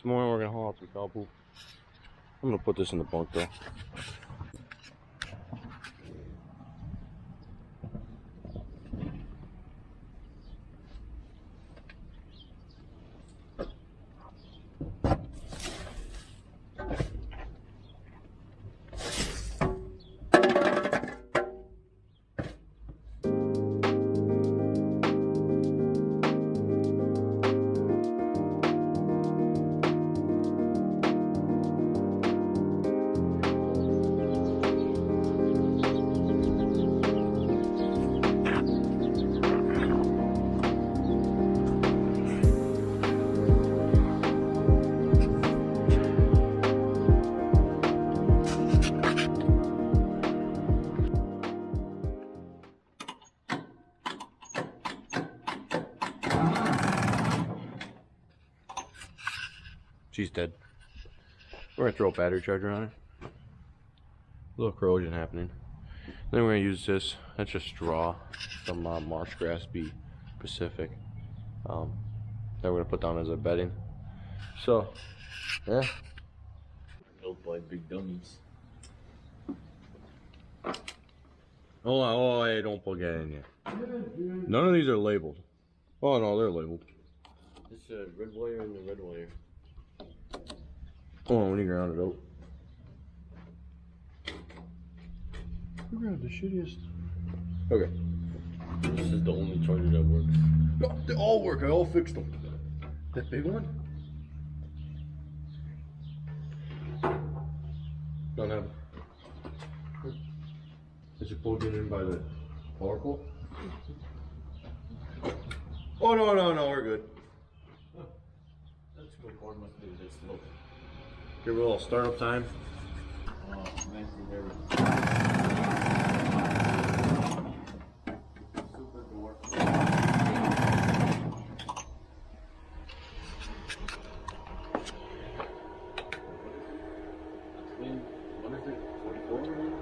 This morning we're gonna haul out some cow poop. I'm gonna put this in the bunk though. She's dead. We're gonna throw a battery charger on it. A little corrosion happening. Then we're gonna use this. That's just straw, some marsh grass bee Pacific. That we're gonna put down as a bedding. So, yeah. Built by big dummies. Oh, hey, don't plug that in yet. None of these are labeled. Oh no, they're labeled. This red wire and the red wire. Oh, we need to ground it out. You grabbed the shittiest. Okay. This is the only charger that works. No, they all work. I all fixed them. That big one? Don't have. Is it plugged in by the power pole? Oh no, we're good. That's good. Cord must be this slow. Give it a little startup time. Oh, nice and very. Super door. What is it? 44 million?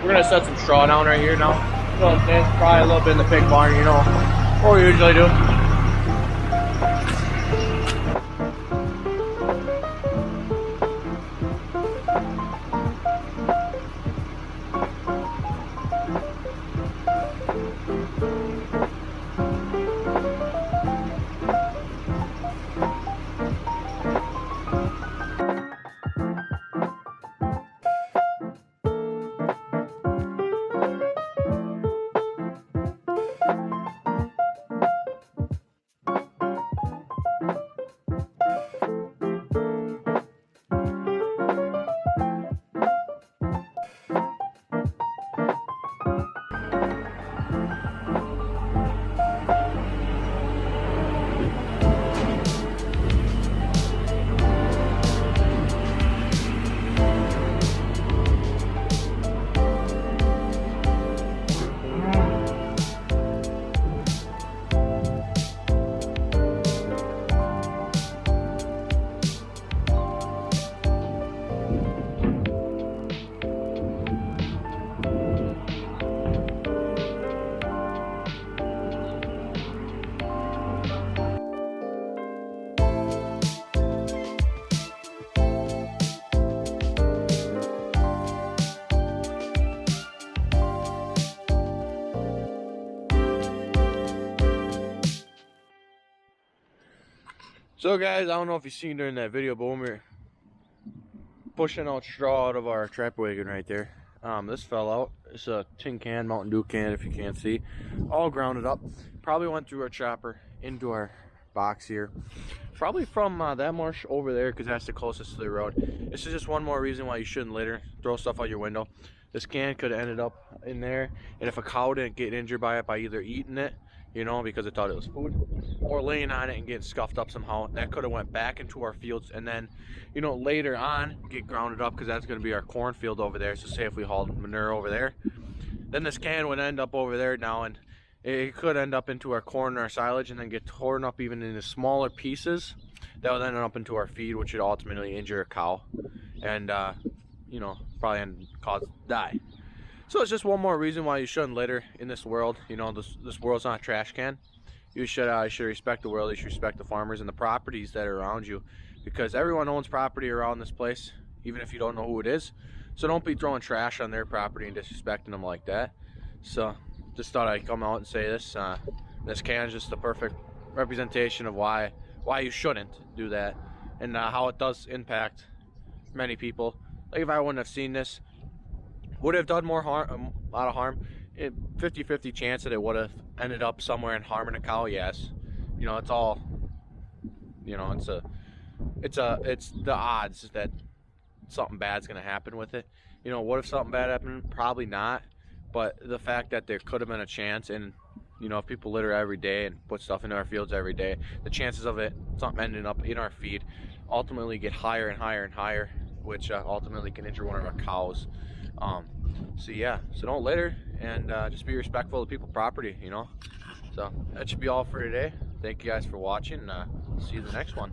We're gonna set some straw down right here now. So there's probably a little bit in the pig barn, you know, what we usually do. So guys, I don't know if you've seen during that video, but when we were pushing out straw out of our trap wagon right there, this fell out. It's a tin can, Mountain Dew can, if you can't see, all grounded up. Probably went through our chopper into our box here, probably from that marsh over there, because that's the closest to the road. This is just one more reason why you shouldn't litter, throw stuff out your window. This can could have ended up in there, and if a cow didn't get injured by it by either eating it, you know, because it thought it was food, or laying on it and getting scuffed up somehow, that could have went back into our fields, and then, you know, later on get grounded up, because that's going to be our cornfield over there. So say if we hauled manure over there, then this can would end up over there now, and it could end up into our corn and our silage, and then get torn up even into smaller pieces that would end up into our feed, which would ultimately injure a cow, and you know, probably cause die. So it's just one more reason why you shouldn't litter in this world. You know, this world's not a trash can. You should respect the world. You should respect the farmers and the properties that are around you, because everyone owns property around this place, even if you don't know who it is. So don't be throwing trash on their property and disrespecting them like that. So just thought I'd come out and say this. This can is just the perfect representation of why you shouldn't do that, and how it does impact many people. Like if I wouldn't have seen this, would it have done more harm, a lot of harm? 50-50 chance that it would have ended up somewhere and harming a cow. Yes, you know, it's all, you know, it's the odds that something bad's gonna happen with it. You know, what if something bad happened? Probably not. But the fact that there could have been a chance, and you know, if people litter every day and put stuff into our fields every day, the chances of something ending up in our feed ultimately get higher and higher and higher, which ultimately can injure one of our cows. So yeah, so don't litter, and just be respectful of people's property, you know. So that should be all for today. Thank you guys for watching. See you in the next one.